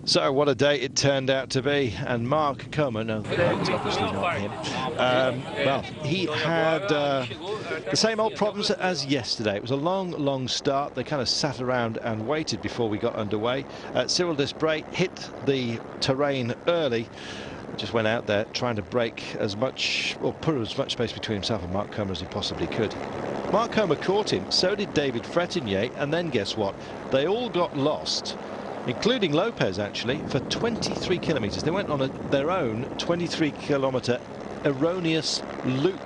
So what a day it turned out to be, and Mark Comer, no, it's obviously not him, well, he had the same old problems as yesterday. It was a long start. They kind of sat around and waited before we got underway. Cyril Desprez hit the terrain early, just went out there trying to break as much, or put as much space between himself and Mark Comer as he possibly could. Mark Comer caught him, so did David Fretinier, and then guess what? They all got lost, including Lopez, actually, for 23 kilometres. They went on their own 23-kilometre erroneous loop.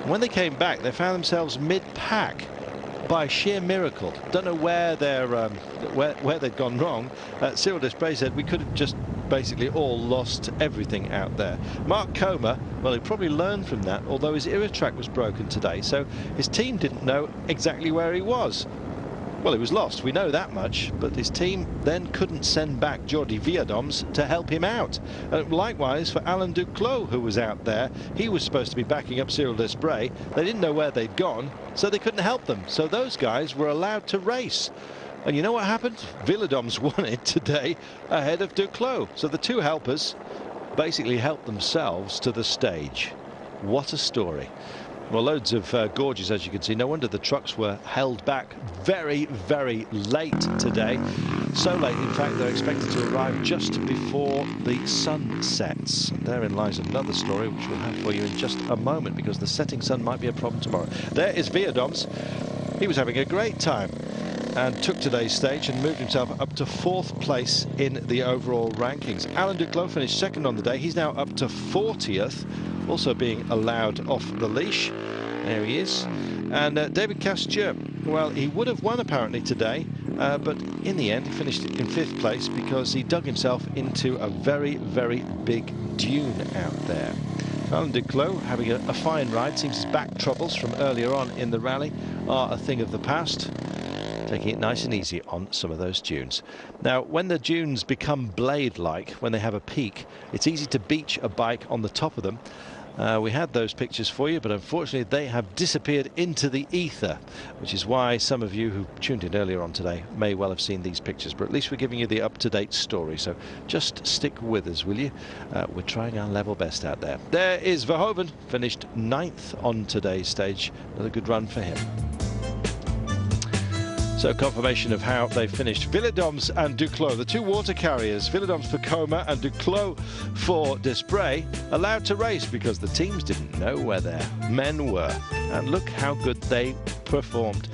When they came back, they found themselves mid-pack by sheer miracle. Don't know where they'd gone wrong. Cyril Desprez said we could have just basically all lost everything out there. Mark Comer, well, he probably learned from that, although his Iratrack was broken today, so his team didn't know exactly where he was. Well, he was lost, we know that much, but his team then couldn't send back Jordi Viadoms to help him out. Likewise for Alain Duclos, who was out there. He was supposed to be backing up Cyril Desprez. They didn't know where they'd gone, so they couldn't help them. So those guys were allowed to race. And you know what happened? Villadoms won it today ahead of Duclos. So the two helpers basically helped themselves to the stage. What a story. Well, loads of gorges, as you can see. No wonder the trucks were held back very late today. So late, in fact, they're expected to arrive just before the sun sets. And therein lies another story, which we'll have for you in just a moment, because the setting sun might be a problem tomorrow. There is Viadoms. He was having a great time and took today's stage and moved himself up to 4th place in the overall rankings. Alain Duclos finished 2nd on the day. He's now up to 40th, also being allowed off the leash. There he is. And David Castier, well, he would have won apparently today, but in the end he finished in 5th place because he dug himself into a very big dune out there. Alain Duclos having a fine ride. Seems his back troubles from earlier on in the rally are a thing of the past. Taking it nice and easy on some of those dunes. Now, when the dunes become blade-like, when they have a peak, it's easy to beach a bike on the top of them. We had those pictures for you, but unfortunately they have disappeared into the ether, which is why some of you who tuned in earlier on today may well have seen these pictures, but at least we're giving you the up-to-date story, so just stick with us, will you? We're trying our level best out there. There is Verhoeven, finished 9th on today's stage. Another good run for him. So confirmation of how they finished. Villadoms and Duclos, the two water carriers, Villadoms for Comer and Duclos for Desprez, allowed to race because the teams didn't know where their men were. And look how good they performed.